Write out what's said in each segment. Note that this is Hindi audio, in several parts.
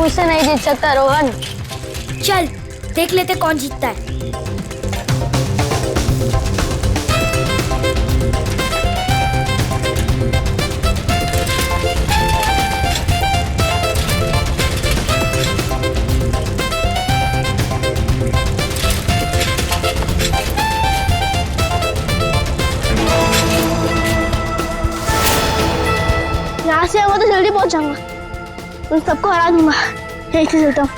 मुझसे नहीं जीत सकता रोहन। चल देख लेते कौन जीतता है। यहाँ से आऊंगा तो जल्दी पहुंच जाऊंगा, उन सबको हरा दूंगा। यहीं से चलता हूँ।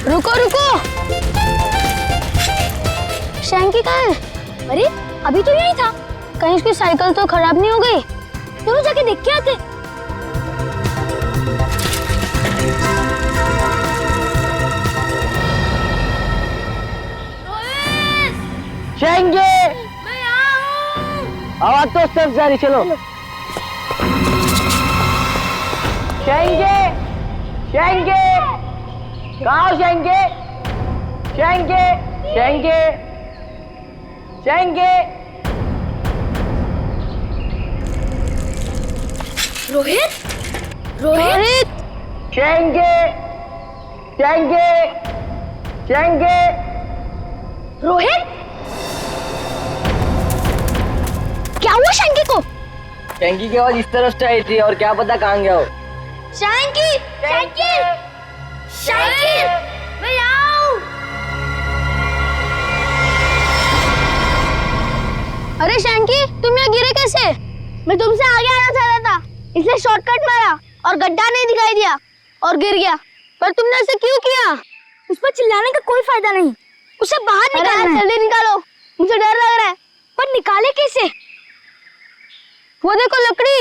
रुको रुको, शैंकी कहाँ है? अरे अभी तो यही था। कहीं उसकी साइकिल तो खराब नहीं हो गई? चलो जाके देख के आते। शैंकी, मैं यहाँ हूँ। आवाज तो सिर्फ जारी, चलो। शैंकी, शैंकी, कहाँ हो शैंकी? शैंकी, शैंकी, शैंकी। रोहित, रोहित, शैंकी, शैंकी, शैंकी। रोहित, क्या हुआ शैंकी को? शैंकी की आवाज इस तरफ से आई थी और क्या पता कहाँ गया हो। शैंकी, शैंकी, शैंकी, मैं यहाँ हूँ। अरे शैंकी, तुम यहाँ गिरे कैसे? मैं तुमसे आगे आना चाह रहा था, इसलिए शॉर्टकट मारा और गड्ढा नहीं दिखाई दिया और गिर गया। पर तुमने ऐसे क्यों किया? उस पर चिल्लाने का कोई फायदा नहीं, उसे बाहर निकालना है। जल्दी निकालो, मुझे डर लग रहा है। पर निकाले कैसे? वो देखो लकड़ी।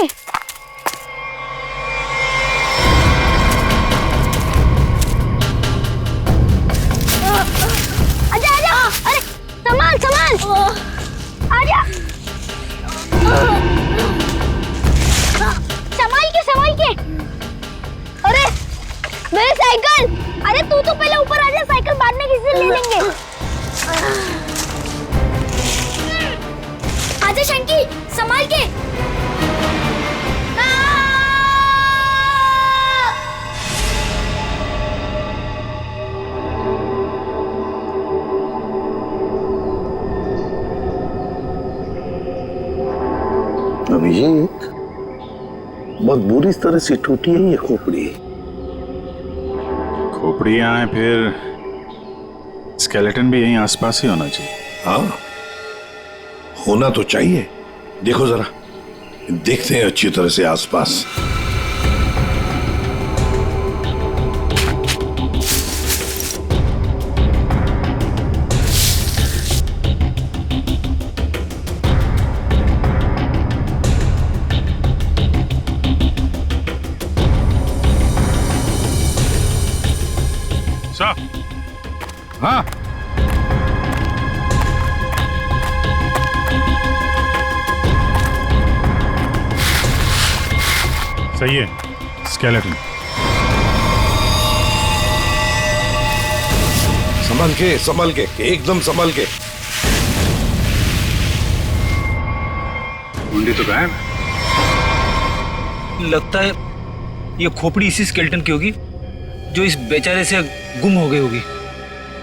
आजा आजा, अरे संभाल संभाल, आजा। संभाल के। अरे मेरी साइकिल। अरे तू तो पहले ऊपर आजा, साइकिल बाद में किसी से ले लेंगे। आजा शंकी, संभाल के। अभिषेक, बहुत बुरी तरह से टूटी है ये खोपड़ी। खोपड़ी यहाँ है, फिर स्केलेटन भी यहीं आसपास ही होना चाहिए। हाँ, होना तो चाहिए। देखो जरा, देखते हैं अच्छी तरह से आसपास। हाँ, सही है, स्केलेटन। संभाल के, एकदम संभाल के। मुंडी तो गायब। लगता है ये खोपड़ी इसी स्केलेटन की होगी जो इस बेचारे से गुम हो गई होगी।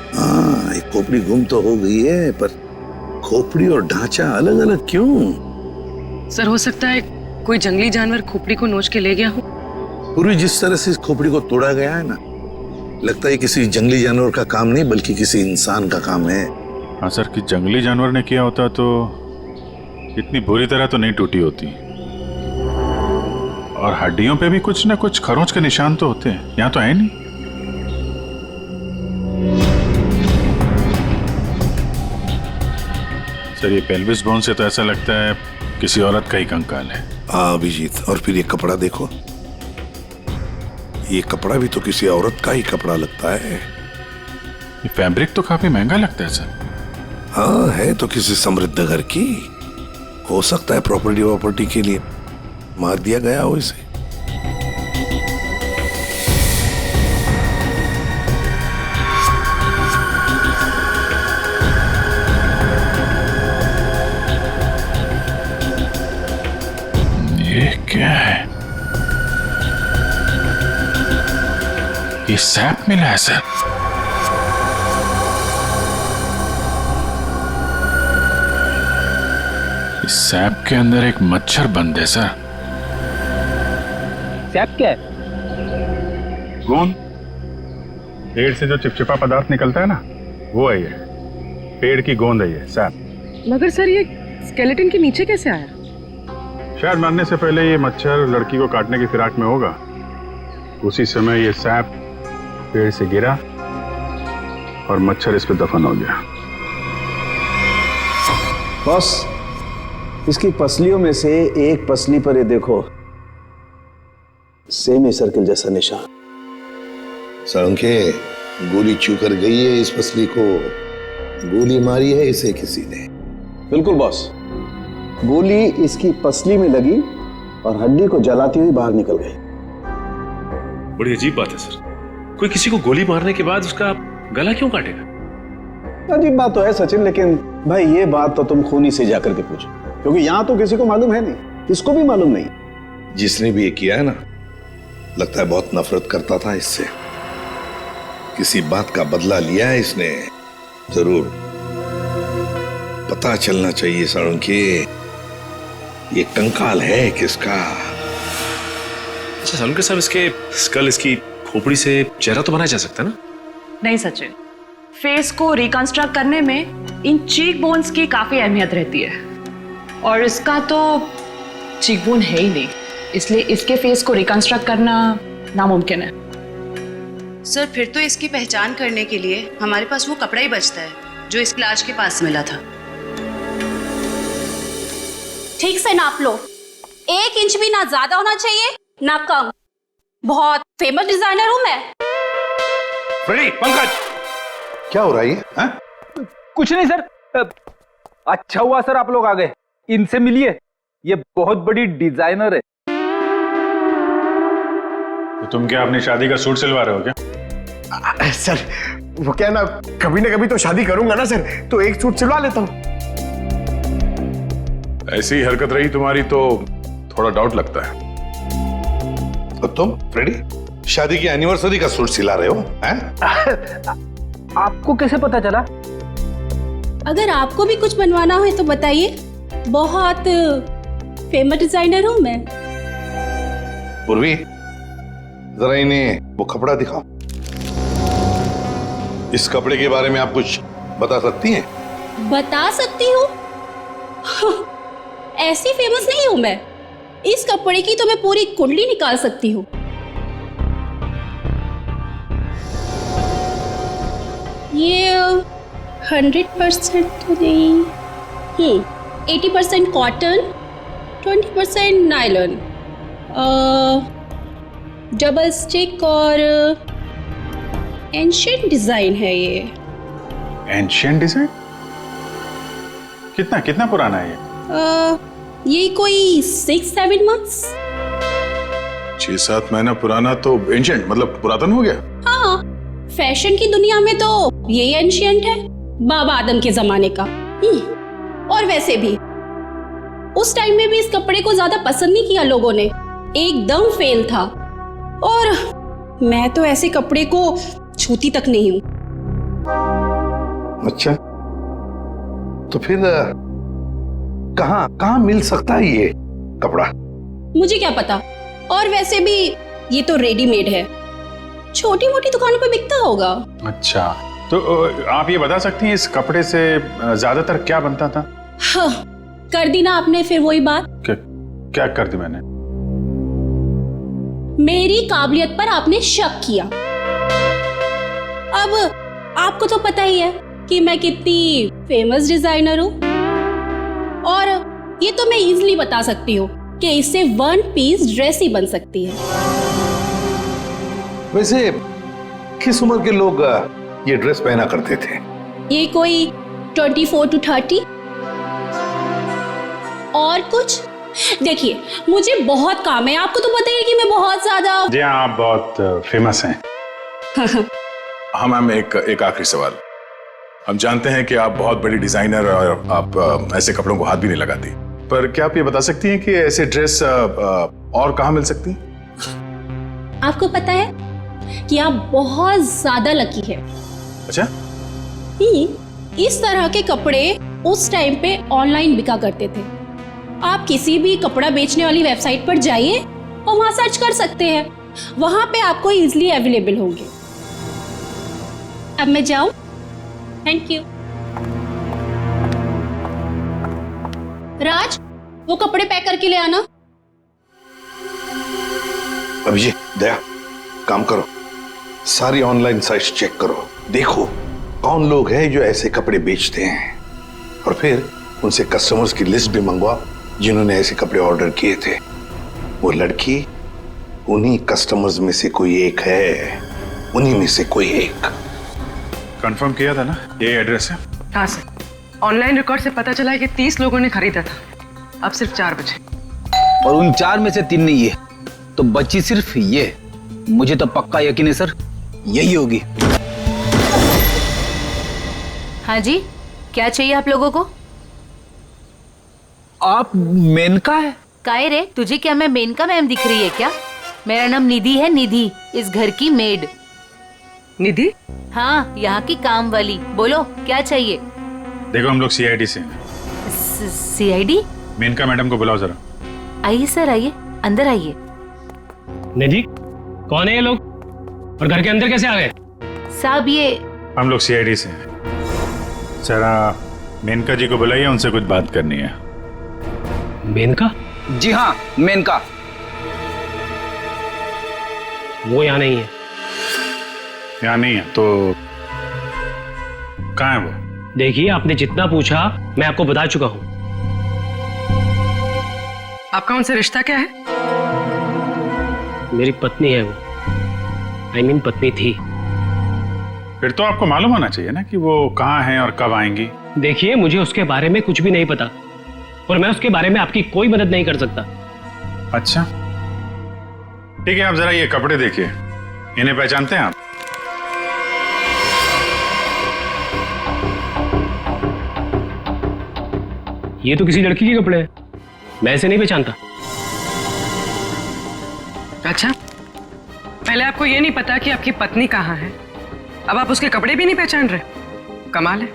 हाँ, एक खोपड़ी गुम तो हो गई है, पर खोपड़ी और ढांचा अलग अलग क्यों? सर, हो सकता है कोई जंगली जानवर खोपड़ी को नोच के ले गया हो। पूरी जिस तरह से इस खोपड़ी को तोड़ा गया है ना, लगता है किसी जंगली जानवर का काम नहीं बल्कि किसी इंसान का काम है। हाँ सर, कि जंगली जानवर ने किया होता तो इतनी बुरी तरह तो नहीं टूटी होती। और हड्डियों पे भी कुछ ना कुछ खरोंच के निशान तो होते हैं, यहाँ तो है नहीं। सर, ये पेल्विस बोन से तो ऐसा लगता है किसी औरत का ही कंकाल है। हाँ अभिजीत, और फिर ये कपड़ा देखो, ये कपड़ा भी तो किसी औरत का ही कपड़ा लगता है। ये फैब्रिक तो काफी महंगा लगता है सर। हाँ, है तो किसी समृद्ध घर की, हो सकता है प्रॉपर्टी के लिए मार दिया गया हो इसे। क्या है? ये सैप मिला है सर। इस सैप के अंदर एक मच्छर बंद है सर। सैप क्या है? गोंद। पेड़ से जो चिपचिपा पदार्थ निकलता है ना, वो है ये। पेड़ की गोंद है ये सैप। मगर सर ये स्केलेटन के नीचे कैसे आया? शायद मरने से पहले ये मच्छर लड़की को काटने की फिराक में होगा। उसी समय ये सैप पेड़ से गिरा और मच्छर इस पे दफन हो गया। बॉस, इसकी पसलियों में से एक पसली पर ये देखो, सेमी सर्कल जैसा निशान। सड़के गोली चूकर गई है इस पसली को। गोली मारी है इसे किसी ने। बिल्कुल बॉस, गोली इसकी पसली में लगी और हड्डी को जलाती हुई बाहर निकल गई। बड़ी अजीब बात है सर। कोई किसी को गोली मारने के बाद उसका गला क्यों काटेगा? अजीब बात तो है सचिन, लेकिन भाई ये बात तो तुम खूनी से जाकर के पूछो, क्योंकि यहां तो किसी को मालूम है नहीं, इसको भी मालूम नहीं। जिसने भी ये किया है ना, लगता है बहुत नफरत करता था इससे। किसी बात का बदला लिया है इसने जरूर। पता चलना चाहिए साळुंखे, ये कंकाल है किसका। अच्छा साळुंखे साहब, इसके स्कल, इसकी खोपड़ी से चेहरा तो बनाया जा सकता है ना? नहीं सचिन, फेस को रिकंस्ट्रक्ट करने में इन चीक बोन्स की काफी अहमियत रहती है, और इसका तो चीक बोन है ही नहीं, इसलिए इसके फेस को रिकंस्ट्रक्ट करना नामुमकिन है। सर, फिर तो इसकी पहचान करने के लिए हमारे पास वो कपड़ा ही बचता है जो इस लाश के पास मिला था। ठीक से नाप लो, 1 इंच भी ना ज्यादा होना चाहिए ना कम। बहुत फेमस डिजाइनर हूं मैं। फ्रेडी, पंकज, क्या हो रहा है? हाँ? कुछ नहीं सर। अच्छा हुआ सर आप लोग आ गए, इनसे मिलिए, ये बहुत बड़ी डिजाइनर है। तो तुम क्या अपनी शादी का सूट सिलवा रहे हो क्या? सर वो क्या ना कभी तो शादी करूंगा ना सर, तो एक सूट सिलवा लेता हूं। ऐसी हरकत रही तुम्हारी तो थोड़ा डाउट लगता है। और तुम फ्रेडी, शादी की एनिवर्सरी का सूट सिला रहे हो? आपको कैसे पता चला? अगर आपको भी कुछ बनवाना हो तो बताइए, बहुत फेमस डिजाइनर हूं मैं। पूर्वी, जरा इन्हें वो कपड़ा दिखाओ। इस कपड़े के बारे में आप कुछ बता सकती हैं? बता सकती हूँ? ऐसी फेमस नहीं हूं मैं। इस कपड़े की तो मैं पूरी कुंडली निकाल सकती हूँ। ये 100% तो नहीं, 80% कॉटन, 20% नायलॉन, डबल स्टिक और एंशिएंट डिजाइन है ये। Ancient design? कितना पुराना है ये? ये कोई 6-7 मंथ्स। 6-7 महीना पुराना तो एंशिएंट मतलब पुरातन हो गया? हाँ, फैशन की दुनिया में तो यही एंशिएंट है, बाबा आदम के जमाने का। और वैसे भी उस टाइम में भी इस कपड़े को ज्यादा पसंद नहीं किया लोगों ने, एकदम फेल था। और मैं तो ऐसे कपड़े को छूती तक नहीं हूं। अच्छा, तो फिर कहाँ मिल सकता है ये कपड़ा? मुझे क्या पता, और वैसे भी ये तो रेडीमेड है, छोटी मोटी दुकानों पे बिकता होगा। अच्छा, तो आप ये बता सकती हैं इस कपड़े से ज्यादातर क्या बनता था? हाँ, कर दी ना आपने फिर वही बात। क्या कर दी मैंने? मेरी काबिलियत पर आपने शक किया। अब आपको तो पता ही है कि मैं कितनी फेमस डिजाइनर हूं, और ये तो मैं इजीली बता सकती हूँ कि इससे 1 पीस ड्रेस ही बन सकती है। वैसे किस उम्र के लोग ये ड्रेस पहना करते थे? ये कोई 24 to 30। और कुछ देखिए, मुझे बहुत काम है, आपको तो पता ही है कि मैं बहुत ज्यादा। जी हाँ, आप बहुत फेमस हैं। हाँ मैम, एक आखिरी सवाल। हम जानते हैं कि आप बहुत बड़ी डिजाइनर और आप ऐसे कपड़ों को हाथ भी नहीं लगाती, पर क्या आप ये बता सकती हैं कि ऐसे ड्रेस और कहाँ मिल सकती? आपको पता है कि आप बहुत ज्यादा लकी है। अच्छा, इस तरह के कपड़े उस टाइम पे ऑनलाइन बिका करते थे। आप किसी भी कपड़ा बेचने वाली वेबसाइट पर जाइए और वहां सर्च कर सकते हैं, वहां पे आपको इजीली अवेलेबल होंगे। अब मैं जाऊं? Thank you. राज, वो कपड़े पैक करके ले आना। अभिजीत, दया, काम करो, सारी ऑनलाइन साइट्स चेक करो, देखो कौन लोग हैं जो ऐसे कपड़े बेचते हैं, और फिर उनसे कस्टमर्स की लिस्ट भी मंगवाओ जिन्होंने ऐसे कपड़े ऑर्डर किए थे। वो लड़की उन्हीं कस्टमर्स में से कोई एक है, उन्हीं में से कोई एक। कंफर्म किया था ना, ये एड्रेस है? हाँ सर, ऑनलाइन रिकॉर्ड से पता चला है कि 30 लोगों ने खरीदा था, अब सिर्फ 4 बचे। और उन 4 में से 3 नहीं है, तो बची सिर्फ ये। मुझे तो पक्का यकीन है सर, यही होगी। हाँ जी, क्या चाहिए आप लोगों को? आप मेनका है? काहे रे, तुझे क्या मैं मेनका मैम दिख रही है क्या? मेरा नाम निधि है, निधि, इस घर की मेड। निधि? हाँ, यहाँ की काम वाली। बोलो क्या चाहिए? देखो, हम लोग सीआईडी से हैं। सीआईडी? मेनका मैडम को बुलाओ जरा। आइए सर, आइए, अंदर आइए। निधि, कौन है ये लोग और घर के अंदर कैसे आ गए? साहब ये हम लोग सीआईडी से हैं। जरा मेनका जी को बुलाइए, उनसे कुछ बात करनी है। मेनका? जी हाँ, मेनका। वो यहाँ नहीं है। यहाँ नहीं है तो कहाँ है वो? देखिए, आपने जितना पूछा मैं आपको बता चुका हूँ। आपका उनसे रिश्ता क्या है? मेरी पत्नी है वो, I mean पत्नी थी। फिर तो आपको मालूम होना चाहिए ना कि वो कहाँ हैं और कब आएंगी। देखिए, मुझे उसके बारे में कुछ भी नहीं पता और मैं उसके बारे में आपकी कोई मदद नहीं कर सकता। अच्छा, ठीक है, आप जरा ये कपड़े देखिए, इन्हें पहचानते हैं आप? ये तो किसी लड़की के कपड़े हैं, मैं इसे नहीं पहचानता। अच्छा, पहले आपको ये नहीं पता कि आपकी पत्नी कहाँ है, अब आप उसके कपड़े भी नहीं पहचान रहे? कमाल है।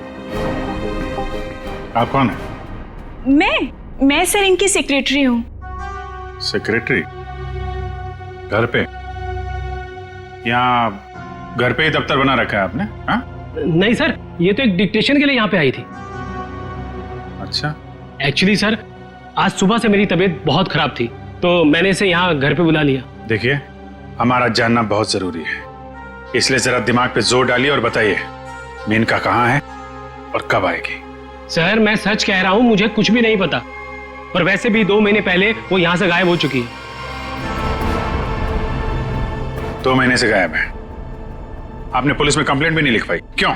आप कौन है? मैं सर इनकी सेक्रेटरी हूँ। सेक्रेटरी? घर पे? यहाँ घर पे ही दफ्तर बना रखा है आपने? हाँ? नहीं सर, ये तो एक डिक्टेशन के लिए यहाँ पे आई थी। अच्छा। एक्चुअली सर, आज सुबह से मेरी तबीयत बहुत खराब थी, तो मैंने इसे यहाँ घर पे बुला लिया। देखिए, हमारा जानना बहुत जरूरी है, इसलिए जरा दिमाग पे जोर डालिए और बताइए मेनका कहाँ है और कब आएगी? सर, मैं सच कह रहा हूँ, मुझे कुछ भी नहीं पता, और वैसे भी 2 महीने पहले वो यहाँ से गायब हो चुकी है। 2 महीने से गायब है? आपने पुलिस में कंप्लेंट भी नहीं लिखवाई, क्यों?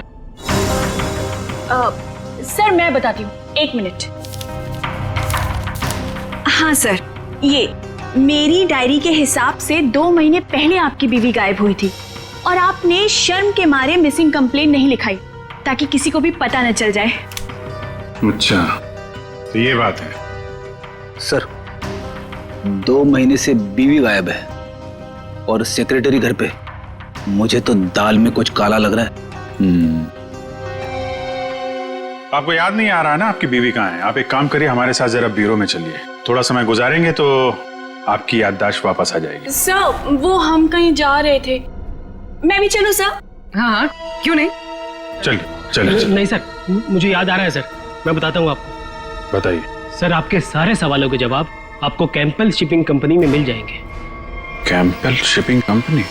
सर मैं बताती हूँ, 1 मिनट। हाँ सर, ये मेरी डायरी के हिसाब से 2 महीने पहले आपकी बीवी गायब हुई थी और आपने शर्म के मारे मिसिंग कंप्लेंट नहीं लिखाई ताकि किसी को भी पता न चल जाए। अच्छा, तो ये बात है। सर, 2 महीने से बीवी गायब है और सेक्रेटरी घर पे। मुझे तो दाल में कुछ काला लग रहा है। आपको याद नहीं आ रहा ना आपकी बीवी कहाँ है? आप एक काम करिए, हमारे साथ जरा ब्यूरो में चलिए, थोड़ा समय गुजारेंगे तो आपकी याददाश्त वापस आ जाएगी। सर, वो हम कहीं जा रहे थे, मैं भी चलूं सर? हाँ, क्यों नहीं? चलिए। नहीं सर, मुझे याद आ रहा है सर, मैं बताता हूँ आपको। बताइए। सर, आपके सारे सवालों के जवाब आपको कैंपबेल शिपिंग कंपनी में मिल जाएंगे। Campbell shipping company?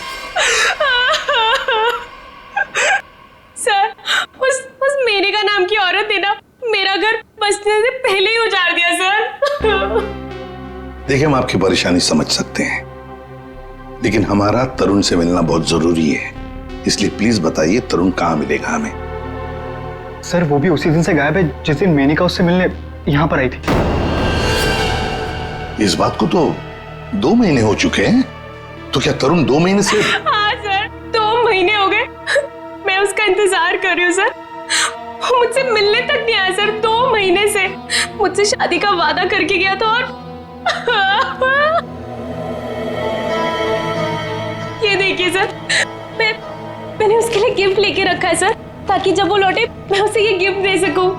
सर, उस मेनका नाम की औरत ने ना मेरा घर बसने से पहले ही उजाड़ दिया सर। देखिए, हम आपकी परेशानी समझ सकते हैं, लेकिन हमारा तरुण से मिलना बहुत जरूरी है, इसलिए प्लीज बताइए तरुण कहाँ मिलेगा हमें? सर, वो भी उसी दिन से गायब है जिस दिन मेनका उससे मिलने यहाँ पर आई थी। इस बात को तो 2 महीने हो चुके हैं, तो क्या तरुण 2 महीने से? हाँ सर, 2 महीने हो गए, मैं उसका इंतजार कर रही हूँ सर। वो मुझसे मिलने तक नहीं आया सर, 2 महीने से। मुझसे शादी का वादा करके गया था और गिफ्ट लेके रखा है सर, ताकि जब वो लौटे मैं उसे ये गिफ्ट दे सकूं।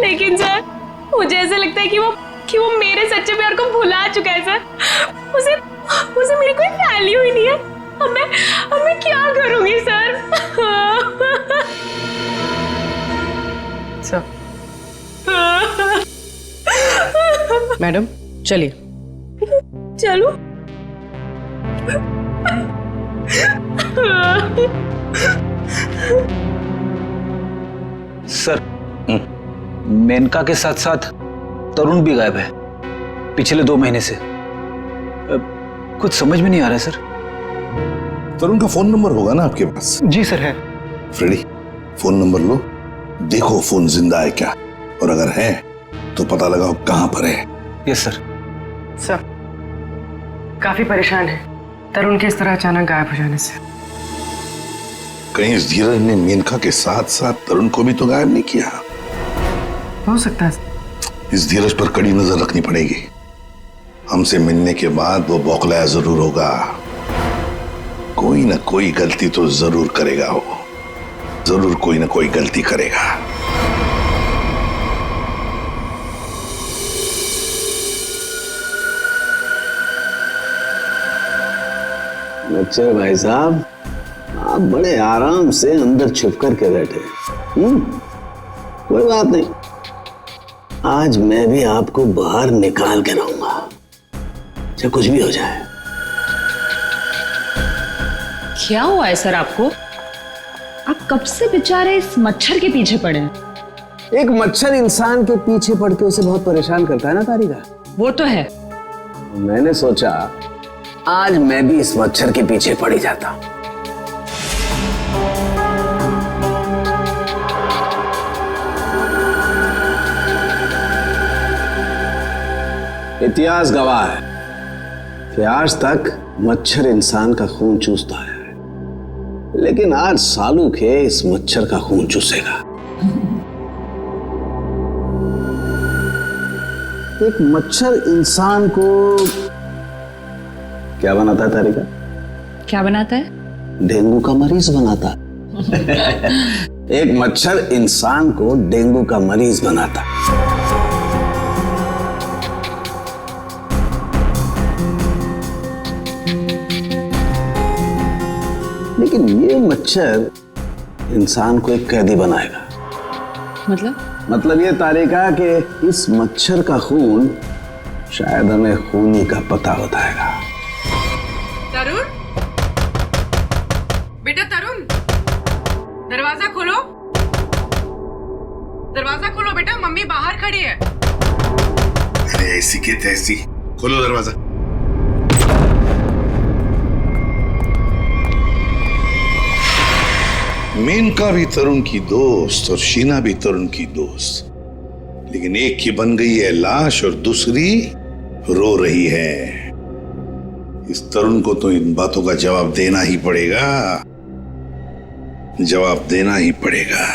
लेकिन सर मुझे ऐसा लगता है कि वो मेरे सच्चे प्यार को भुला चुका है सर। उसे मेरी कोई वैल्यू ही नहीं है। अब मैं क्या करूंगी सर? सर मैडम चलिए। चलो। सर मेनका के साथ साथ तरुण भी गायब है पिछले 2 महीने से। कुछ समझ में नहीं आ रहा है सर। तरुण का फोन नंबर होगा ना आपके पास? जी सर है। फ्रेडी फोन नंबर लो, देखो फोन जिंदा है क्या, और अगर है तो पता लगाओ कहां पर है। Yes sir. सर काफी परेशान है तरुण के इस तरह अचानक गायब हो जाने से। कहीं इस धीरज ने मेनका के साथ साथ तरुण को भी तो गायब नहीं किया? हो सकता है। इस धीरज पर कड़ी नजर रखनी पड़ेगी। हमसे मिलने के बाद वो बौखलाया जरूर होगा, कोई ना कोई गलती तो जरूर करेगा। वो जरूर कोई ना कोई गलती करेगा। अच्छा भाई साहब, आप बड़े आराम से अंदर छुप करके बैठे। कोई बात नहीं, आज मैं भी आपको बाहर निकाल के रहूंगा, चाहे कुछ भी हो जाए। क्या हुआ है सर आपको? आप कब से बेचारे इस मच्छर के पीछे पड़े हैं? एक मच्छर इंसान के पीछे पड़ के उसे बहुत परेशान करता है ना तारिका। वो तो है। मैंने सोचा आज मैं भी इस मच्छर के पीछे पड़ ही जाता। इतिहास गवाह है कि आज तक मच्छर इंसान का खून चूसता है, लेकिन आज सालू के इस मच्छर का खून चूसेगा। एक मच्छर इंसान को क्या बनाता है तारिका? क्या बनाता है? डेंगू का मरीज बनाता। एक मच्छर इंसान को डेंगू का मरीज बनाता। लेकिन ये मच्छर इंसान को एक कैदी बनाएगा। मतलब ये तारिका कि इस मच्छर का खून शायद हमें खूनी का पता बताएगा। तरुण, बेटा तरुण, दरवाजा खोलो। दरवाजा खोलो बेटा, मम्मी बाहर खड़ी है। अरे ऐसी की तैसी, खोलो दरवाजा। मेनका भी तरुण की दोस्त और शीना भी तरुण की दोस्त, लेकिन एक की बन गई है लाश और दूसरी रो रही है। इस तरुण को तो इन बातों का जवाब देना ही पड़ेगा, जवाब देना ही पड़ेगा।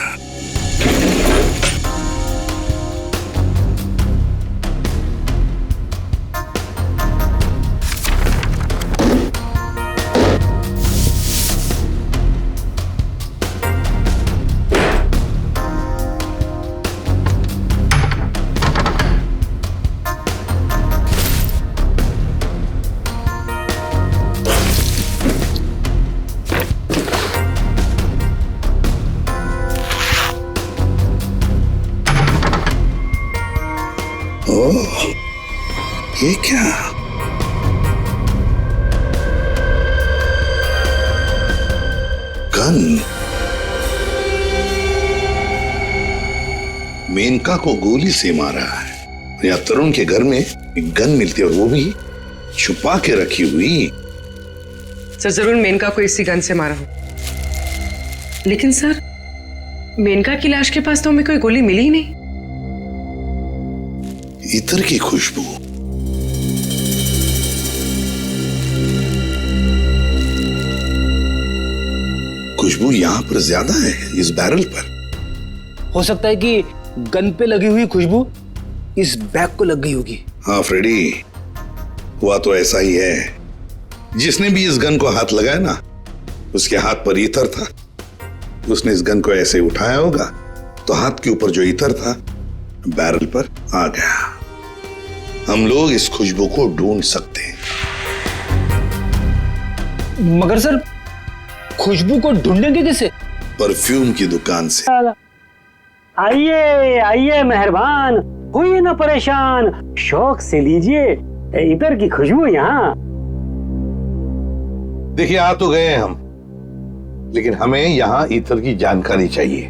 ये क्या? गन। मेनका को गोली से मारा है। या तरुण के घर में एक गन मिलती है और वो भी छुपा के रखी हुई। सर जरूर मेनका को इसी गन से मारा हो, लेकिन सर मेनका की लाश के पास तो हमें कोई गोली मिली ही नहीं। इत्र की खुशबू। खुशबू यहां पर ज्यादा है इस बैरल पर। हो सकता है कि गन पे लगी हुई खुशबू इस बैग को लग गई होगी। हाँ फ्रेडी, हुआ तो ऐसा ही है। जिसने भी इस गन को हाथ लगाया ना, उसके हाथ पर इत्र था उसने इस गन को ऐसे उठाया होगा तो हाथ के ऊपर जो इतर था बैरल पर आ गया। हम लोग इस खुशबू को ढूंढ सकते हैं। मगर सर, खुशबू को ढूंढेंगे कैसे? परफ्यूम की दुकान से। आइए आइए मेहरबान, होइए ना परेशान, शौक से लीजिए इधर की खुशबू यहाँ। देखिए, आ तो गए हम, लेकिन हमें यहाँ इतर की जानकारी चाहिए।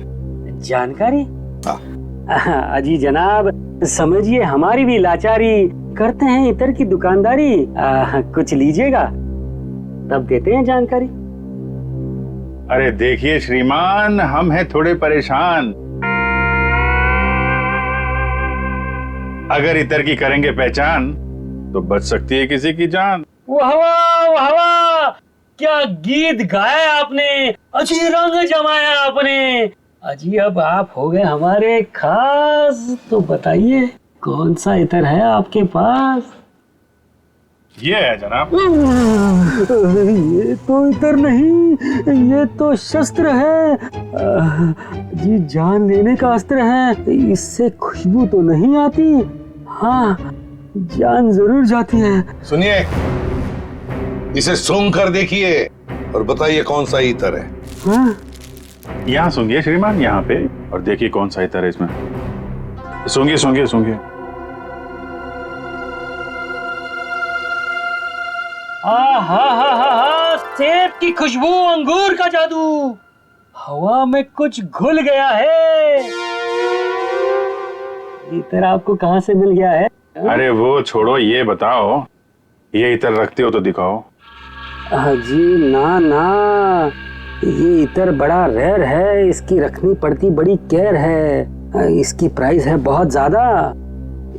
जानकारी? हाँ। अजी जनाब, समझिए हमारी भी लाचारी, करते हैं इतर की दुकानदारी। कुछ लीजिएगा तब देते हैं जानकारी। अरे देखिए श्रीमान, हम हैं थोड़े परेशान। अगर इतर की करेंगे पहचान तो बच सकती है किसी की जान। वाह वाह वाह, क्या गीत गाया आपने, अजी रंग जमाया आपने। अजी अब आप हो गए हमारे खास, तो बताइए कौन सा इतर है आपके पास? ये है जनाब। ये तो इतर नहीं, ये तो शस्त्र है जी, जान लेने का अस्त्र है। इससे खुशबू तो नहीं आती, हाँ जान जरूर जाती है। सुनिए, इसे सूंघ कर देखिए और बताइए कौन सा इतर है। हाँ? यहाँ सूंघिए श्रीमान, यहाँ पे, और देखिए कौन सा इतर है इसमें। सूंघिए सूंघिए सूंघिए। सेब की खुशबू, अंगूर का जादू, हवा में कुछ घुल गया है। इतर आपको कहाँ से मिल गया है? अरे वो छोड़ो, ये बताओ, ये इतर रखते हो तो दिखाओ। जी ना ना, ये इतर बड़ा रेयर है, इसकी रखनी पड़ती बड़ी केयर है, इसकी प्राइस है बहुत ज्यादा,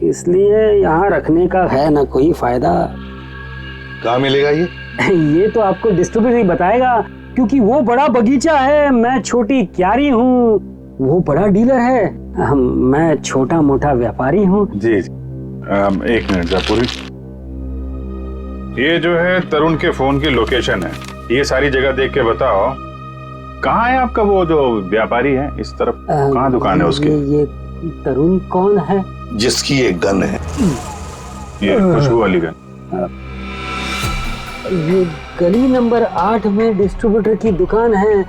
इसलिए यहाँ रखने का है ना कोई फायदा। कहाँ मिलेगा ये? ये तो आपको डिस्ट्रीब्यूटर ही बताएगा, क्योंकि वो बड़ा बगीचा है, मैं छोटी क्यारी हूँ, वो बड़ा डीलर है, मैं छोटा मोटा व्यापारी हूँ। जी एक मिनट जयपुरी, ये जो है तरुण के फोन की लोकेशन है, ये सारी जगह देख के बताओ कहाँ है आपका वो जो व्यापारी है, इस तरफ कहाँ दुकान है उसकी? ये तरुण कौन है? जिसकी एक गन है, ये खुशबू वाली गन। ये गली नंबर 8 में डिस्ट्रीब्यूटर की दुकान है,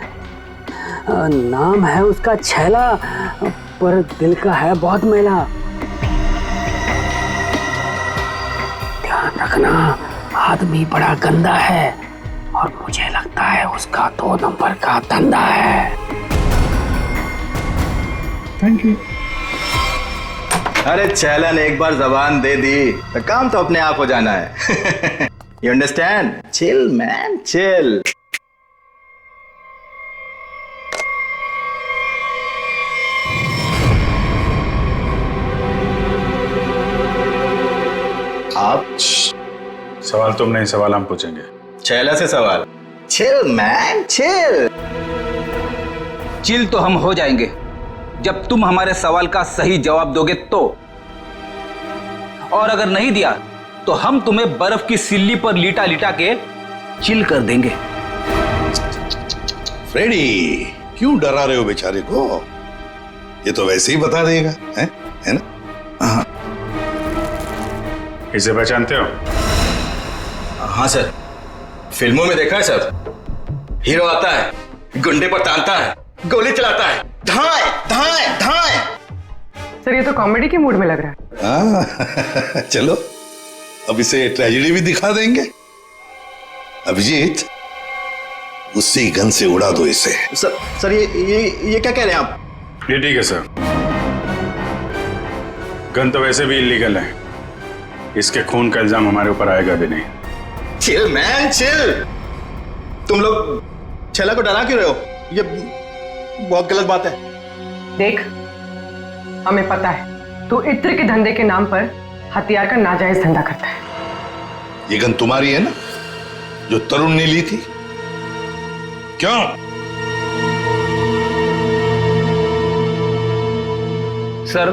नाम है उसका छैला, पर दिल का है बहुत मैला। ध्यान रखना, आदमी बड़ा गंदा है और मुझे लगता है उसका 2 नंबर का धंधा है। Thank you. अरे छैला ने एक बार जबान दे दी तो काम तो अपने आप हो जाना है। You understand? Chill man, chill. आप सवाल तुम नहीं, सवाल हम पूछेंगे। छैला से सवाल। Chill man, chill. चिल तो हम हो जाएंगे जब तुम हमारे सवाल का सही जवाब दोगे तो, और अगर नहीं दिया तो हम तुम्हें बर्फ की सिल्ली पर लिटा लिटा के चिल कर देंगे। फ्रेडी, क्यों डरा रहे हो बेचारे को? ये तो वैसे ही बता देगा, है ना? हाँ। इसे पहचानते हो? हाँ सर, फिल्मों में देखा है सर। हीरो आता है, गुंडे पर तानता है, गोली चलाता है, धाए धाए धाए। सर ये तो कॉमेडी के मूड में लग रहा है। चलो अब इसे ट्रेजेडी भी दिखा देंगे। अभिजीत, उसी गन से उड़ा दो इसे। सर ये क्या कह रहे हैं आप? ये ठीक है सर, गन तो वैसे भी इलीगल है, इसके खून का इल्जाम हमारे ऊपर आएगा भी नहीं। Chill man chill. तुम लोग छैला को डरा क्यों रहे हो? ये बहुत गलत बात है। देख, हमें पता है तू इत्र के धंधे के नाम पर हथियार का नाजायज धंधा करता है। ये गन तुम्हारी है ना, जो तरुण ने ली थी? क्यों? सर,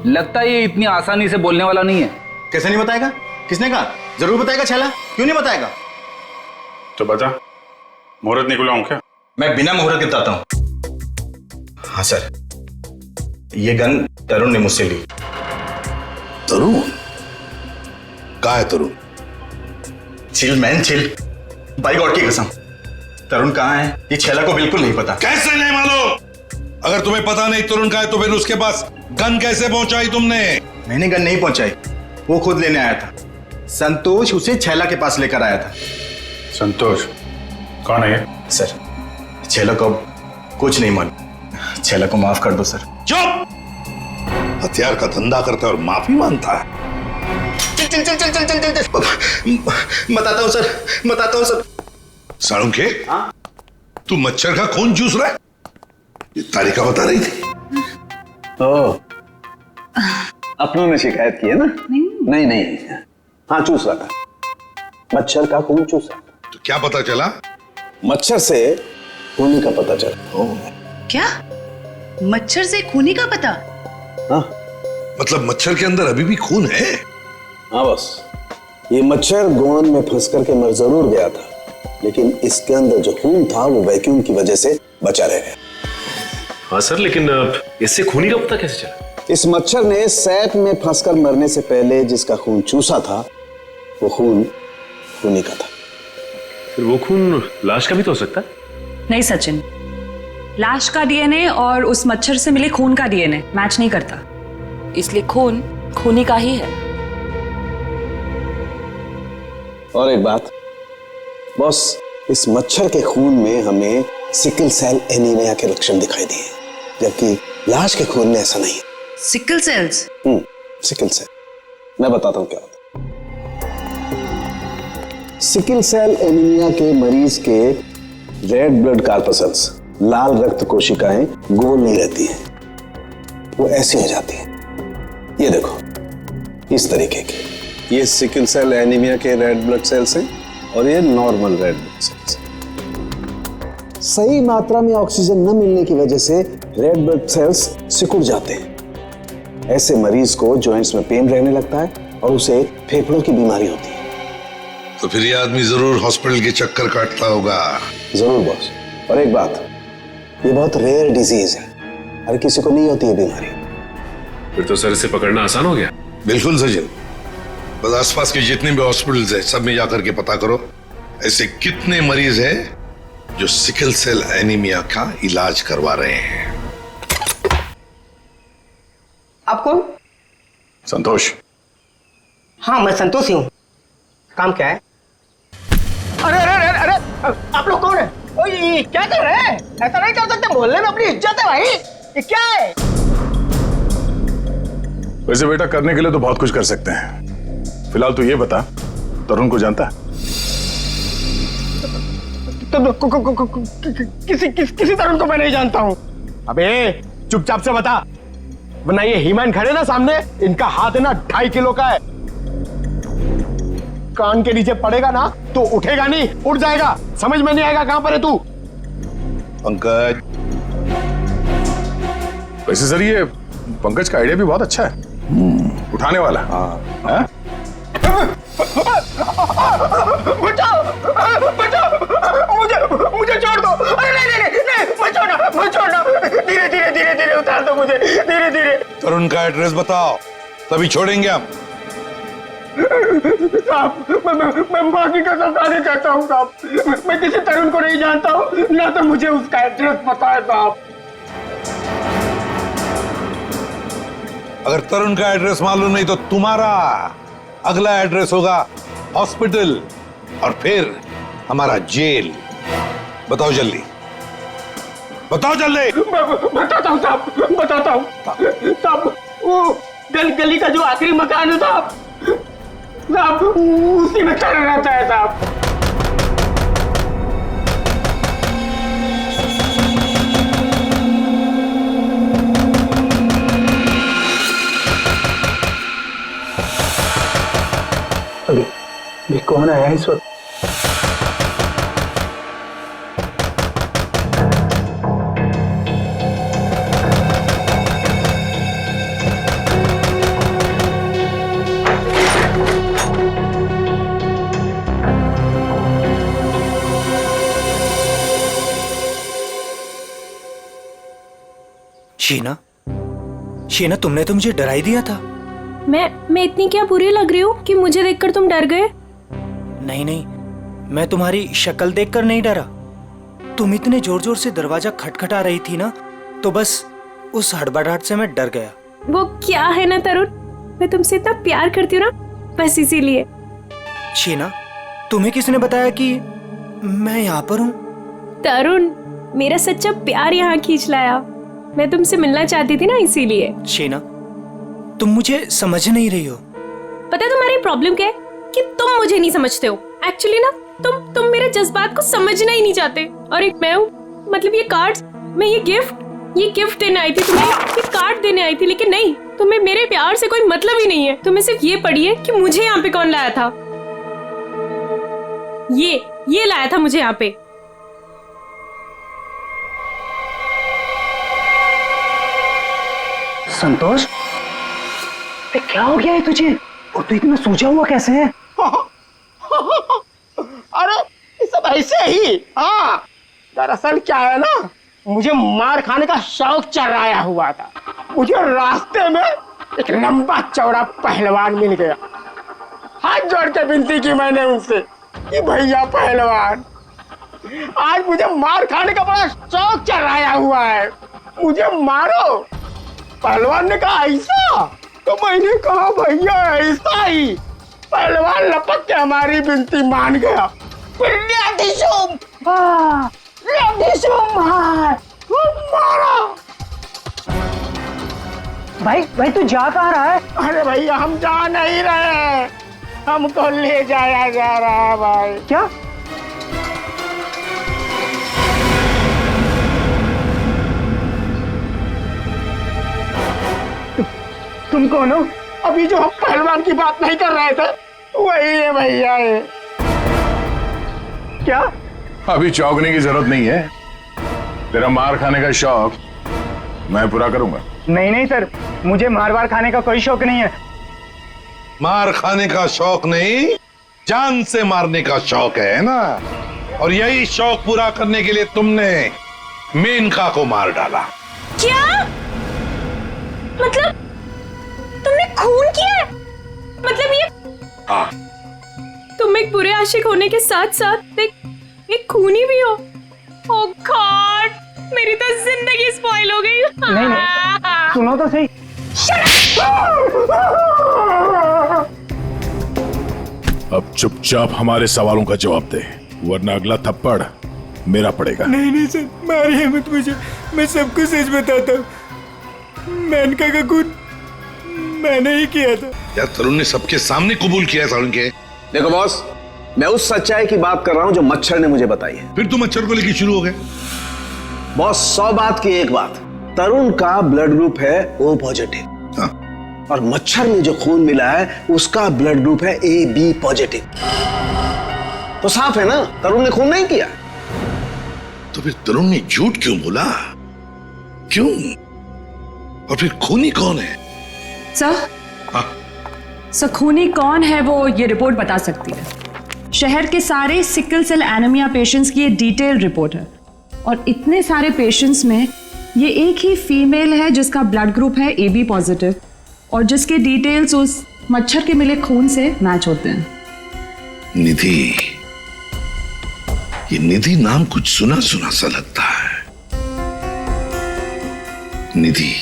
लगता है ये इतनी आसानी से बोलने वाला नहीं है। कैसे नहीं बताएगा? किसने कहा? जरूर बताएगा छैला, क्यों नहीं बताएगा? तो बता, मुहूर्त निकलवाऊं क्या? मैं बिना मुहूर्त के बताता हूं। हाँ सर, ये गन तरुण ने मुझसे ली। तरुण? कहाँ है Tarun? Chill man chill, by God की कसम, तरुण कहाँ है ये छैला को बिल्कुल नहीं पता। कैसे नहीं मालूम? अगर तुम्हें पता नहीं तरुण कहाँ है तो फिर उसके पास गन कैसे पहुंचाई तुमने? मैंने गन नहीं पहुंचाई, वो खुद लेने आया था। संतोष उसे छैला के पास लेकर आया था। संतोष कौन है ये? सर, छैला को कुछ नहीं मालूम। छैला को माफ कर दो सर। चुप! हथियार का धंधा करता है और माफी मांगता है। चल चल चल चल चल चल चल बताता हूँ सर, बताता हूँ सर। साळुंखे, तू मच्छर का खून चूस रहा है? ये तारिका बता रही थी। ओह, अपनों ने शिकायत की है ना? नहीं नहीं, हाँ चूस रहा था, मच्छर का खून चूस रहा था। तो क्या पता चला? मच्छर से खूनी का पता चला। क्या? मच्छर से खूनी का पता? हाँ, मतलब मच्छर के अंदर अभी भी खून है? हाँ बस, ये मच्छर गोंद में फंस करके मर जरूर गया था, लेकिन इसके अंदर जो खून था वो वैक्यूम की वजह से बचा रह गया। हाँ सर, लेकिन इससे खूनी का पता कैसे चला? इस मच्छर ने सैप में फंसकर मरने से पहले जिसका खून चूसा था वो खून खूनी का था। फिर वो खून लाश का भी तो हो सकता है? नहीं सचिन, लाश का डीएनए और उस मच्छर से मिले खून का डीएनए मैच नहीं करता, इसलिए खून खूनी का ही है। और एक बात बॉस, इस मच्छर के खून में हमें सिकल सेल एनीमिया के लक्षण दिखाई दिए, जबकि लाश के खून में ऐसा नहीं है। Sickle sales? सिकल सेल, मैं बताता हूं क्या होता है। सिकल सेल एनीमिया के मरीज के रेड ब्लड कार्पसल्स, लाल रक्त कोशिकाएं गोल नहीं रहती हैं, वो ऐसी हो जाती हैं। ये देखो, इस तरीके के, ये सिकल सेल एनीमिया के रेड ब्लड सेल्स हैं और ये नॉर्मल रेड ब्लड सेल्स। सही मात्रा में ऑक्सीजन न मिलने की वजह से रेड ब्लड सेल्स सिकुड़ जाते हैं। ऐसे मरीज को जॉइंट्स में पेन रहने लगता है और उसे फेफड़ों की बीमारी होती है। तो फिर ये आदमी जरूर हॉस्पिटल के चक्कर काटता होगा। जरूर बॉस। और एक बात, ये बहुत रेयर डिजीज है, हर किसी को नहीं होती है बीमारी। फिर तो सर इसे पकड़ना आसान हो गया। बिल्कुल सचिन, बस आसपास के जितने भी हॉस्पिटल्स हैं सब में जाकर के पता करो ऐसे कितने मरीज हैं जो सिकल सेल एनीमिया का इलाज करवा रहे हैं। आप कौन? संतोष। हाँ मैं संतोष ही हूँ। काम क्या है? अरे अरे अरे अरे, आप लोग कौन है? ओ ये क्या कर रहे हैं? ऐसा नहीं कर सकते, मोहल्ले में अपनी इज्जत है भाई। ये क्या है? वैसे बेटा करने के लिए तो बहुत कुछ कर सकते हैं। फिलहाल तो ये बता, तरुण को जानता है? किसी तरुण को मैं नहीं जानता हूँ। अबे चुपचाप से बता, वरना ये हीमैन खड़े ना सामने, इनका हाथ है ना 2.5 किलो का है। कान के नीचे पड़ेगा ना तो उठेगा नहीं, उठ जाएगा। समझ में नहीं आएगा कहां पर है तू। पंकज। वैसे सर ये पंकज का आइडिया भी बहुत अच्छा है, उठाने वाला। हाँ। बचाओ बचाओ, मुझे छोड़ दो। अरे नहीं मत छोड़ना, धीरे धीरे धीरे धीरे उतार दो मुझे, धीरे धीरे। तरुण का एड्रेस बताओ, तभी छोड़ेंगे हम। साहब मैं मां की कसम खाने चाहता हूँ साहब, मैं किसी तरुण को नहीं जानता हूँ, ना तो मुझे उसका एड्रेस पता है साहब। अगर तरुण का एड्रेस मालूम नहीं तो तुम्हारा अगला एड्रेस होगा हॉस्पिटल और फिर हमारा जेल। बताओ जल्दी, बताओ जल्दी। बताता हूँ साहब, बताता हूँ साहब। वो गली का जो आखिरी मकान है साहब, उसी में चढ़ रहता है साहब। अभी कौन आया इस वक्त? शीना, शीना तुमने तो मुझे डरा ही दिया था। मैं इतनी क्या बुरी लग रही हूँ कि मुझे देखकर तुम डर गए? नहीं नहीं, मैं तुम्हारी शक्ल देखकर नहीं डरा। तुम इतने जोर जोर से दरवाजा खटखटा रही थी ना, तो बस उस हड़बड़ाहट से मैं डर गया। वो क्या है ना तरुण, मैं तुमसे इतना प्यार करती हूँ ना, बस इसीलिए। शीना, तुम्हें किसने बताया कि मैं यहाँ पर हूँ? तरुण, मेरा सच्चा प्यार यहाँ खींच लाया। मैं तुमसे मिलना चाहती थी ना, इसीलिए। शीना, तुम मुझे समझ नहीं रही हो। पता है तुम्हारी प्रॉब्लम क्या है? कि तुम मुझे नहीं समझते हो। एक्चुअली ना तुम मेरे जज्बात को समझना ही नहीं चाहते। और एक मैं हूँ, मतलब ये कार्ड्स, मैं ये गिफ्ट देने आई थी तुम्हें, ये कार्ड देने आई थी, लेकिन नहीं, तुम्हें मेरे प्यार से कोई मतलब ही नहीं है। तुम्हें सिर्फ ये पड़ी है कि मुझे यहाँ पे कौन लाया था। ये लाया था मुझे यहाँ पे। संतोष, क्या हो गया है तुझे? और तू इतना सूझा हुआ कैसे है? अरे ये सब ऐसे ही। हाँ, दरअसल क्या है ना, मुझे मार खाने का शौक चढ़ाया हुआ था। मुझे रास्ते में एक लंबा चौड़ा पहलवान मिल गया। हाथ जोड़ के विनती की मैंने उनसे कि भैया पहलवान, आज मुझे मार खाने का बड़ा शौक चढ़ाया हुआ है, मुझे मारो। पहलवान ने कहा ऐसा? तो मैंने कहा भैया ऐसा ही। पहलवान लपक के हमारी विनती मान गया। मारा। भाई तू जा कहाँ रहा है? अरे भैया हम जा नहीं रहे, हमको ले जाया जा रहा है भाई। क्या? तुम कौन हो? अभी जो हम पहलवान की बात नहीं कर रहे थे वही है भैया। ये क्या? अभी चौंकने की जरूरत नहीं है। तेरा मार खाने का शौक मैं पूरा करूंगा। नहीं सर, मुझे मार खाने का कोई शौक नहीं है। मार खाने का शौक नहीं, जान से मारने का शौक है ना? और यही शौक पूरा करने के लिए तुमने मेनका को मार डाला। क्या? मतलब तुमने खून किया है? मतलब ये? हाँ। तुम एक बुरे आशिक होने के साथ साथ एक खूनी भी हो। ओह गॉड, मेरी तो जिंदगी स्पॉइल हो गई। नहीं, सुनो तो सही। अब चुपचाप हमारे सवालों का जवाब दे, वरना अगला थप्पड़ मेरा पड़ेगा। नहीं सर, मारिए मत मुझे, मैं सबको सच बताता हूँ। मेनका का खून मैंने ही किया था। यार तरुण ने सबके सामने कबूल किया तरुण के। देखो बॉस, मैं उस सच्चाई की बात कर रहा हूं जो मच्छर ने मुझे बताई है। फिर तुम मच्छर को लेकर शुरू हो गए? बॉस 100 बात की एक बात, तरुण का ब्लड ग्रुप है O पॉजिटिव। हाँ। और मच्छर में जो खून मिला है उसका ब्लड ग्रुप है AB पॉजिटिव। तो साफ है ना, तरुण ने खून नहीं किया। तो फिर तरुण ने झूठ क्यों बोला? क्यों? और फिर खूनी कौन है? सर खूनी कौन है वो ये रिपोर्ट बता सकती है। शहर के सारे सिकल सेल एनीमिया पेशेंट्स की ये डिटेल रिपोर्ट है, और इतने सारे पेशेंट्स में ये एक ही फीमेल है जिसका ब्लड ग्रुप है AB पॉजिटिव, और जिसके डिटेल्स उस मच्छर के मिले खून से मैच होते हैं। निधि, ये निधि नाम कुछ सुना सुना सा लगता है। निधि,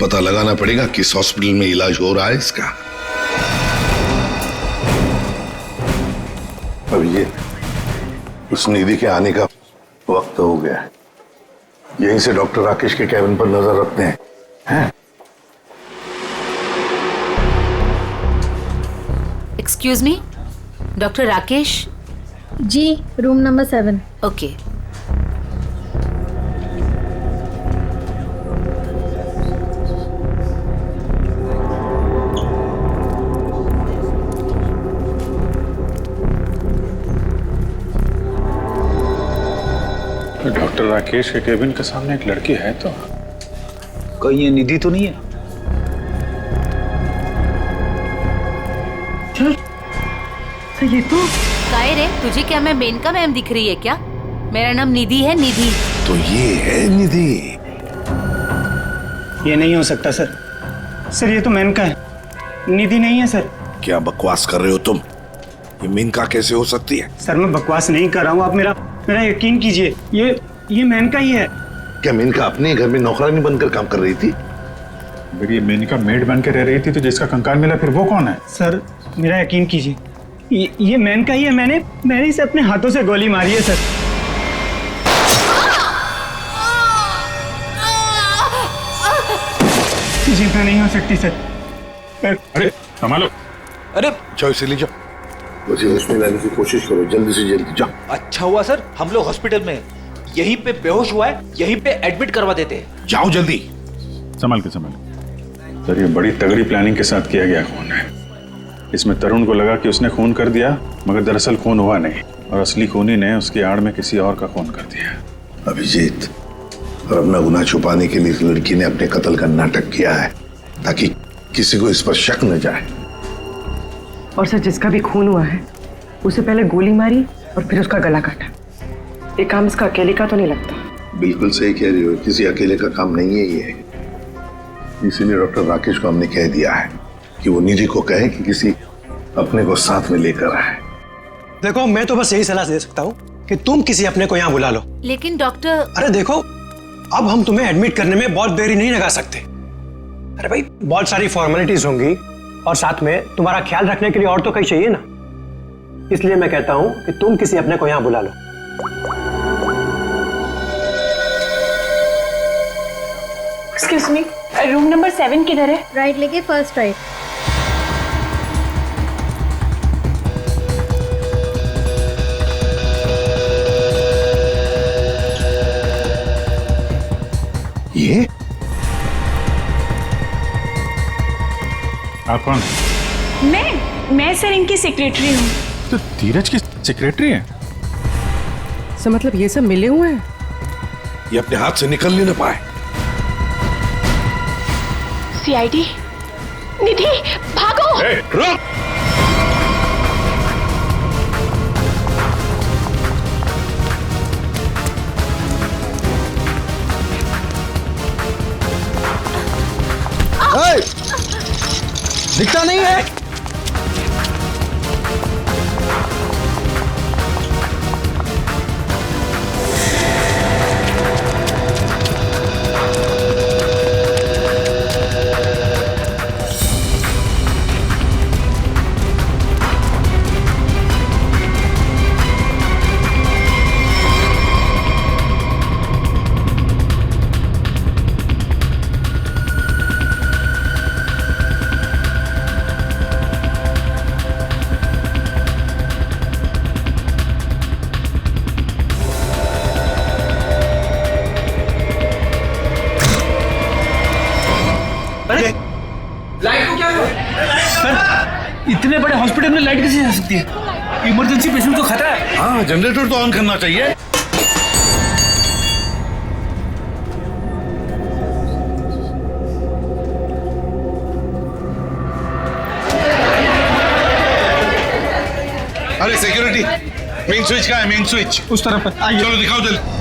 पता लगाना पड़ेगा किस हॉस्पिटल में इलाज हो रहा है इसका। अब ये उस निधि के आने का वक्त हो गया है। यहीं से डॉक्टर राकेश के कैबिन पर नजर रखते हैं। Excuse me, doctor Rakesh? जी, room number 7। Okay. Doctor Rakesh के केबिन के सामने एक लड़की है, तो कहीं ये निधि तो नहीं है? तो ये तो काहे रे, तुझे क्या मैं मेनका मैम दिख रही है क्या? मेरा नाम निधि है, निधि। तो ये है निधि। ये नहीं हो सकता सर। सर ये तो मेनका है, निधि नहीं है सर। क्या बकवास कर रहे हो तुम? ये मेनका कैसे हो सकती है? सर मैं बकवास नहीं कर रहा हूँ, आप मेरा यकीन कीजिए। ये मेनका ही है। क्या मेनका अपने घर में नौकरानी बनकर काम कर रही थी? अगर ये मेनका मेड बन के रह रही थी तो जिसका कंकाल मिला फिर वो कौन है? सर मेरा यकीन कीजिए, ये मेनका ही है। मैंने इसे अपने हाथों से गोली मारी है सर। जीतना नहीं हो सकती सर। अरे संभालो। अरे जाओ इसे ले जाओ, मुझे उसमें लाने की कोशिश करो, जल्दी से जल्दी जाओ। अच्छा हुआ सर हम लोग हॉस्पिटल में, यहीं पे बेहोश हुआ है, यहीं पे एडमिट करवा देते हैं। जाओ जल्दी। संभाल के सर ये बड़ी तगड़ी प्लानिंग के साथ किया गया खून है। इसमें तरुण को लगा कि उसने खून कर दिया, मगर दरअसल खून हुआ नहीं और असली खूनी ने उसकी आड़ में किसी और का खून कर दिया। अभिजीत, और अपना गुनाह छुपाने के लिए इस लड़की ने अपने कत्ल का नाटक किया है ताकि किसी को इस पर शक न जाए। और सर जिसका भी खून हुआ है उसे पहले गोली मारी और फिर उसका गला काटा। ये काम इसका अकेले का तो नहीं लगता। बिल्कुल सही कह रही हो, किसी अकेले का काम नहीं है ये। इसीलिए डॉक्टर राकेश को हमने कह दिया है कि वो निधि को कहे कि किसी अपने को साथ में लेकर आए। देखो मैं तो बस यही सलाह दे सकता हूँ कि तुम किसी अपने को यहाँ बुला लो। लेकिन डॉक्टर, अरे देखो अब हम तुम्हें एडमिट करने में बहुत देरी नहीं लगा सकते। अरे भाई बहुत सारी फॉर्मेलिटीज होंगी और साथ में तुम्हारा ख्याल रखने के लिए और तो कहीं चाहिए ना। इसलिए मैं कहता हूँ कि तुम किसी अपने को यहाँ बुला लो। एक्सक्यूज मी, रूम नंबर 7 किधर है? राइट लेके फर्स्ट राइट। ये आप कौन? मैं सर इनकी सेक्रेटरी हूँ। तो धीरज की सेक्रेटरी है? सर मतलब ये सब मिले हुए हैं? ये अपने हाथ से निकल नहीं पाए। सीआईडी, निधि भागो। रुक। दिखता नहीं है। लाइट को क्या हुआ? सर इतने बड़े हॉस्पिटल में लाइट कैसे जा सकती है? इमरजेंसी पेशेंट को खतरा है। हाँ जनरेटर तो ऑन करना चाहिए। अरे सिक्योरिटी, मेन स्विच कहाँ है? मेन स्विच उस तरफ है। आइए। चलो दिखाओ जल्दी।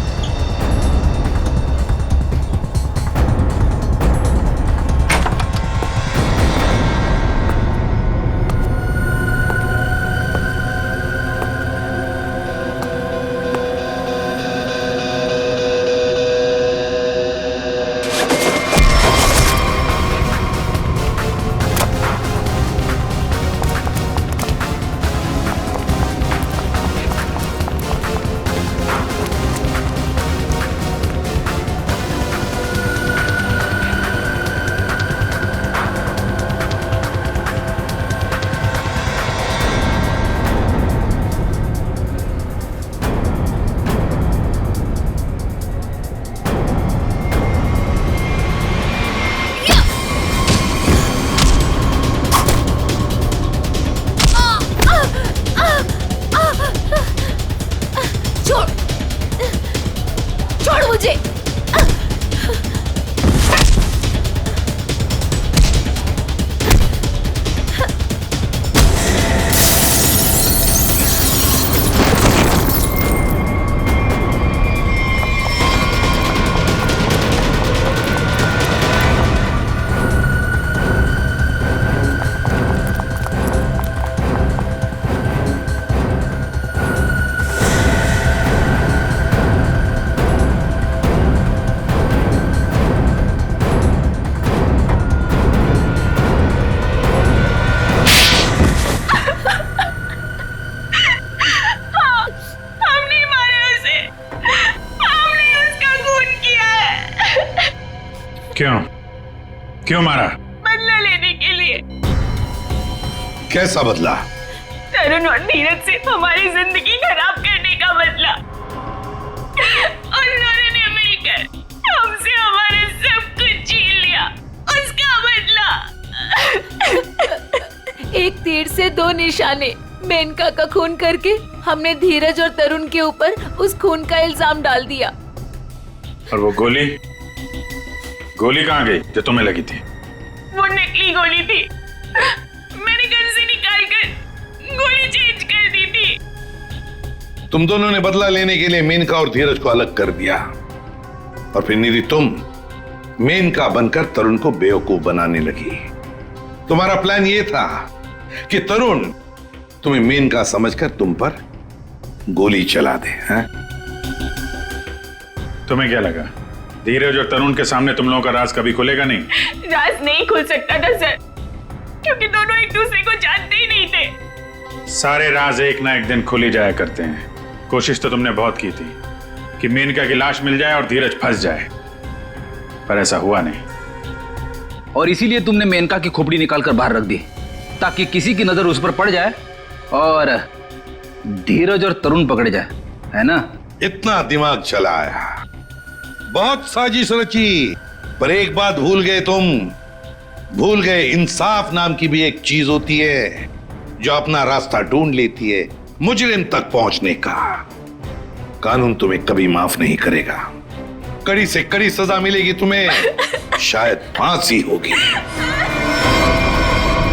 क्यों क्यों मारा? बदला लेने के लिए। कैसा बदला? तरुण और धीरज से हमारी जिंदगी खराब करने का बदला। उन दोनों ने मिलकर हमसे हमारे सब कुछ छीन लिया, उसका बदला। एक तीर से दो निशाने। मेनका का खून करके हमने धीरज और तरुण के ऊपर उस खून का इल्जाम डाल दिया। और वो गोली गोली कहाँ गई जो तुम्हें लगी थी? वो नकली गोली थी, मैंने गन से निकाल कर गोली चेंज कर दी थी। तुम दोनों ने बदला लेने के लिए मेनका और धीरज को अलग कर दिया और फिर निधि तुम मेनका बनकर तरुण को बेवकूफ बनाने लगी। तुम्हारा प्लान यह था कि तरुण तुम्हें मेनका समझकर तुम पर गोली चला दे। हैं? तुम्हें क्या लगा धीरज और तरुण के सामने तुम लोगों का राज कभी खुलेगा नहीं? राज नहीं खुल सकता था सर, क्योंकि दोनों एक दूसरे को जानते ही नहीं थे। सारे राज एक ना एक दिन खुल ही जाया करते हैं। कोशिश तो तुमने बहुत की थी कि मेनका की लाश मिल जाए और धीरज फंस जाए, पर ऐसा हुआ नहीं। और इसीलिए तुमने मेनका की खोपड़ी निकाल कर बाहर रख दी ताकि किसी की नजर उस पर पड़ जाए और धीरज और तरुण पकड़े जाए, है ना? इतना दिमाग चलाया, बहुत साजिश रची, पर एक बात भूल गए तुम। भूल गए इंसाफ नाम की भी एक चीज होती है जो अपना रास्ता ढूंढ लेती है मुजरिम तक पहुंचने का। कानून तुम्हें कभी माफ नहीं करेगा, कड़ी से कड़ी सजा मिलेगी तुम्हें, शायद फांसी होगी।